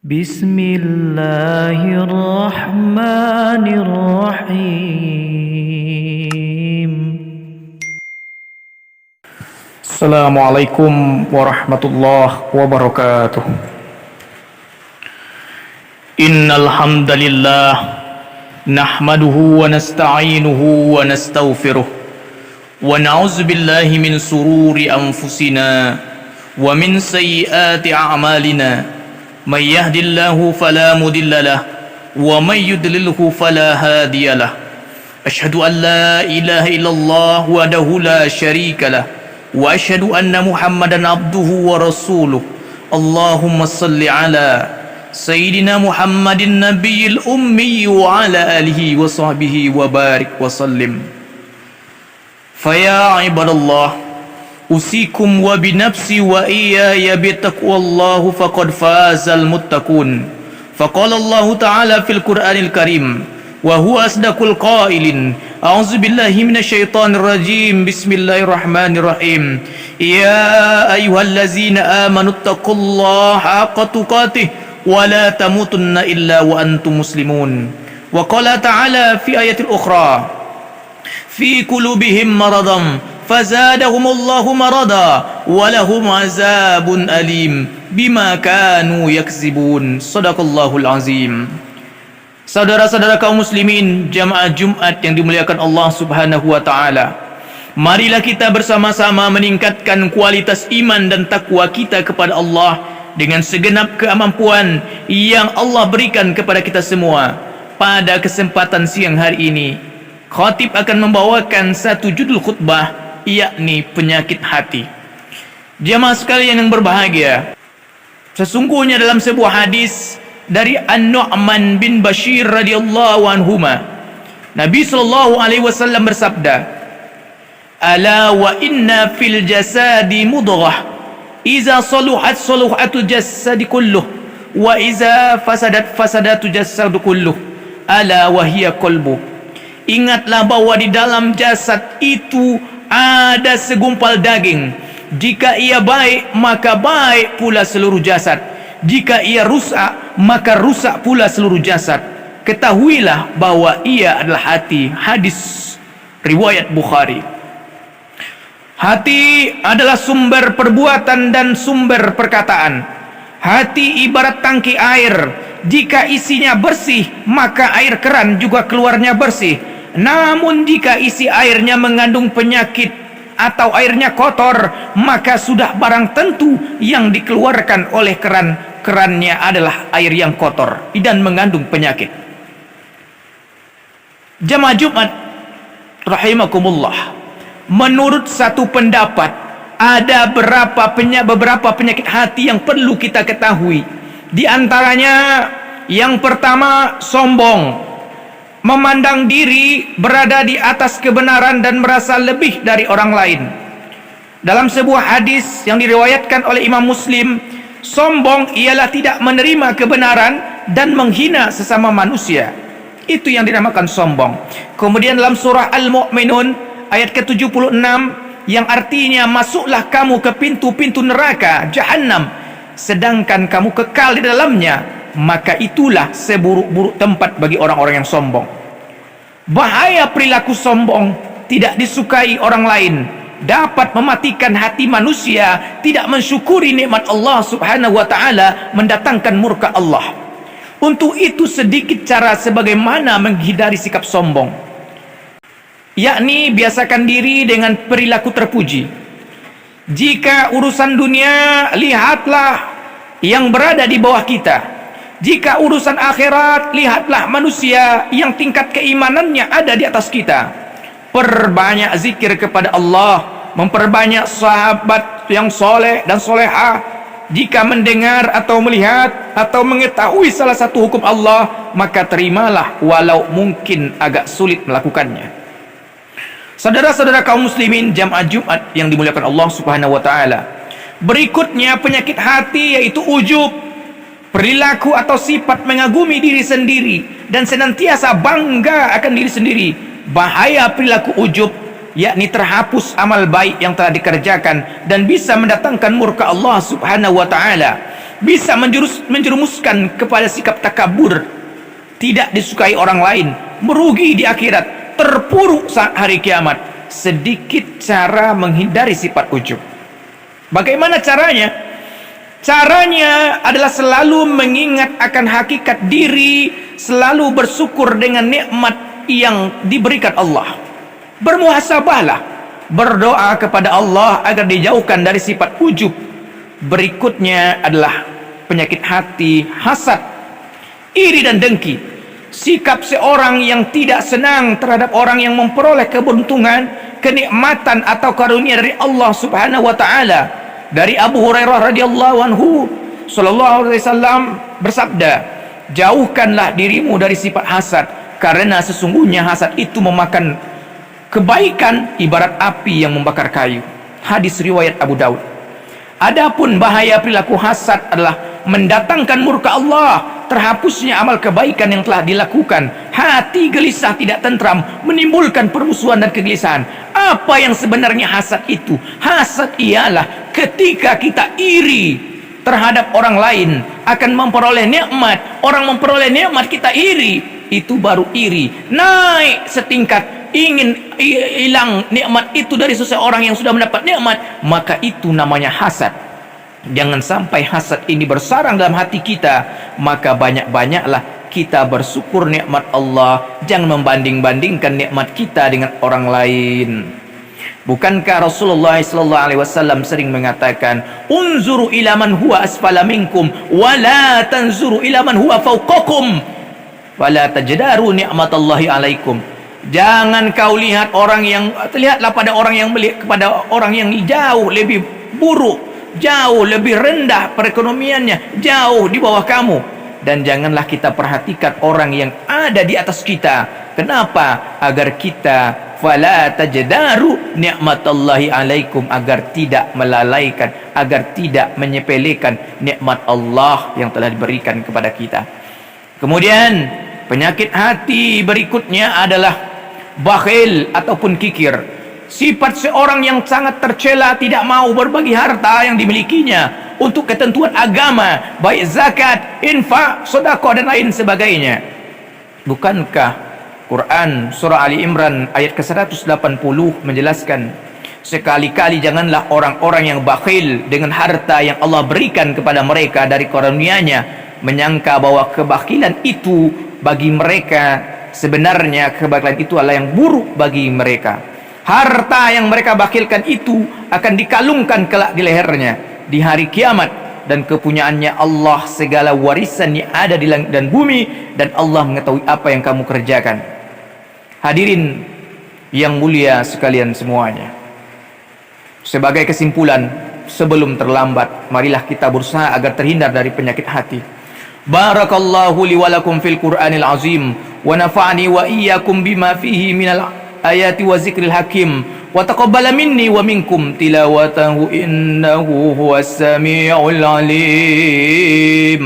بسم الله الرحمن الرحيم. السلام عليكم ورحمة الله وبركاته. إن الحمد لله نحمده ونستعينه ونستغفره ونعوذ بالله من شرور أنفسنا ومن سيئات أعمالنا من يهد الله فلا مضل له ومن يضلله فلا هادي له أشهد أن لا إله إلا الله وحده لا شريك له وأشهد أن محمدا عبده ورسوله اللهم صل على سيدنا محمد النبي الأمي وعلى آله وصحبه وبارك وسلم. فيا عباد الله أوصيكم وبنفسي وإياي بتقوى الله فقد فاز المتقون. فقال الله تعالى في القرآن الكريم وهو أصدق القائلين أعوذ بالله من الشيطان الرجيم بسم الله الرحمن الرحيم يا أيها الذين آمنوا اتقوا الله حق تقاته ولا تموتن إلا وأنتم مسلمون. وقال تعالى في آية أخرى في قلوبهم مرض فزادهم الله مرضا ولهم عذاب أليم بما كانوا يكذبون. Sadaqallahul azim. Saudara-saudara kaum muslimin, jamaah Jumat yang dimuliakan Allah Subhanahu wa taala. Marilah kita bersama-sama meningkatkan kualitas iman dan takwa kita kepada Allah dengan segenap kemampuan yang Allah berikan kepada kita semua. Pada kesempatan siang hari ini, khatib akan membawakan satu judul khutbah, yakni penyakit hati. Jamaah sekalian yang berbahagia, sesungguhnya dalam sebuah hadis dari An-Nu'man bin Bashir radhiyallahu anhuma, Nabi sallallahu alaihi wasallam bersabda, "Ala wa inna fil jasadi mudghah, iza saluhat saluhatul jasadi kulluh, wa iza fasadat fasadatu jasadu kulluh, ala wa hiya qalbu." Ingatlah bahwa di dalam jasad itu ada segumpal daging. Jika ia baik, maka baik pula seluruh jasad. Jika ia rusak, maka rusak pula seluruh jasad. Ketahuilah bahwa ia adalah hati. Hadis riwayat Bukhari. Hati adalah sumber perbuatan dan sumber perkataan. Hati ibarat tangki air. Jika isinya bersih, maka air keran juga keluarnya bersih. Namun jika isi airnya mengandung penyakit atau airnya kotor, maka sudah barang tentu yang dikeluarkan oleh kerannya adalah air yang kotor dan mengandung penyakit. Jamaah Jumat rahimakumullah, menurut satu pendapat ada beberapa penyakit hati yang perlu kita ketahui. Di antaranya yang pertama, sombong. Memandang diri berada di atas kebenaran dan merasa lebih dari orang lain. Dalam sebuah hadis yang diriwayatkan oleh Imam Muslim, sombong ialah tidak menerima kebenaran dan menghina sesama manusia. Itu yang dinamakan sombong. Kemudian dalam surah Al-Mu'minun ayat ke-76 yang artinya, masuklah kamu ke pintu-pintu neraka Jahannam sedangkan kamu kekal di dalamnya, maka itulah seburuk-buruk tempat bagi orang-orang yang sombong. Bahaya perilaku sombong, tidak disukai orang lain, dapat mematikan hati manusia, tidak mensyukuri nikmat Allah Subhanahu wa taala, mendatangkan murka Allah. Untuk itu sedikit cara sebagaimana menghindari sikap sombong, yakni biasakan diri dengan perilaku terpuji. Jika urusan dunia, lihatlah yang berada di bawah kita. Jika urusan akhirat, lihatlah manusia yang tingkat keimanannya ada di atas kita. Perbanyak zikir kepada Allah, memperbanyak sahabat yang soleh dan solehah. Jika mendengar atau melihat atau mengetahui salah satu hukum Allah, maka terimalah walau mungkin agak sulit melakukannya. Saudara-saudara kaum muslimin, jamaah Jumat yang dimuliakan Allah Subhanahu wa taala. Berikutnya penyakit hati, yaitu ujub. Perilaku atau sifat mengagumi diri sendiri dan senantiasa bangga akan diri sendiri. Bahaya perilaku ujub, yakni terhapus amal baik yang telah dikerjakan dan bisa mendatangkan murka Allah Subhanahu wa taala. bisa menjerumuskan kepada sikap takabur, tidak disukai orang lain, merugi di akhirat, terpuruk saat hari kiamat. Sedikit cara menghindari sifat ujub. Bagaimana caranya? Caranya adalah selalu mengingat akan hakikat diri, selalu bersyukur dengan nikmat yang diberikan Allah. Bermuhasabahlah, berdoa kepada Allah agar dijauhkan dari sifat ujub. Berikutnya adalah penyakit hati, hasad, iri dan dengki. Sikap seorang yang tidak senang terhadap orang yang memperoleh keberuntungan, kenikmatan atau karunia dari Allah Subhanahu wa taala. Dari Abu Hurairah radhiyallahu anhu, sallallahu alaihi wasallam bersabda, "Jauhkanlah dirimu dari sifat hasad, karena sesungguhnya hasad itu memakan kebaikan ibarat api yang membakar kayu." Hadis riwayat Abu Daud. Adapun bahaya perilaku hasad adalah mendatangkan murka Allah, terhapusnya amal kebaikan yang telah dilakukan, hati gelisah tidak tentram, menimbulkan permusuhan dan kegelisahan. Apa yang sebenarnya hasad itu? Hasad ialah ketika kita iri terhadap orang lain akan memperoleh nikmat, orang memperoleh nikmat kita iri, itu baru iri. Naik setingkat, ingin hilang nikmat itu dari seseorang yang sudah mendapat nikmat, maka itu namanya hasad. Jangan sampai hasad ini bersarang dalam hati kita, maka banyak-banyaklah kita bersyukur nikmat Allah. Jangan membanding-bandingkan nikmat kita dengan orang lain. Bukankah Rasulullah sallallahu alaihi wasallam sering mengatakan, "Unzuru ila man huwa asfala minkum wa la tanzuru ila man huwa fawqakum wa la tajdaru ni'matallahi alaikum." Jangan kau lihat orang yang, lihatlah pada orang yang kepada orang yang jauh lebih buruk, jauh lebih rendah perekonomiannya, jauh di bawah kamu. Dan janganlah kita perhatikan orang yang ada di atas kita. Kenapa? Agar kita fala tajdaru ni'matallahi alaikum, agar tidak melalaikan, agar tidak menyepelekan nikmat Allah yang telah diberikan kepada kita. Kemudian penyakit hati berikutnya adalah bakhil ataupun kikir. Sifat seorang yang sangat tercela, tidak mau berbagi harta yang dimilikinya untuk ketentuan agama, baik zakat, infak, sedekah dan lain sebagainya. Bukankah Quran surah Ali Imran ayat ke-180 menjelaskan, sekali-kali janganlah orang-orang yang bakhil dengan harta yang Allah berikan kepada mereka dari karunia-Nya, menyangka bahwa kebakhilan itu bagi mereka, sebenarnya kebakhilan itu adalah yang buruk bagi mereka. Harta yang mereka bakhilkan itu akan dikalungkan kelak di lehernya di hari kiamat, dan kepunyaannya Allah segala warisan yang ada di langit dan bumi, dan Allah mengetahui apa yang kamu kerjakan. Hadirin yang mulia sekalian semuanya, sebagai kesimpulan, sebelum terlambat, marilah kita berusaha agar terhindar dari penyakit hati. Barakallahu li wa lakum fil Qur'anil azim, wa nafa'ani wa iyyakum bima fihi minal ayati wa zikril hakim, wa taqabbala minni wa minkum tilawatahu innahu huwas samiul alim.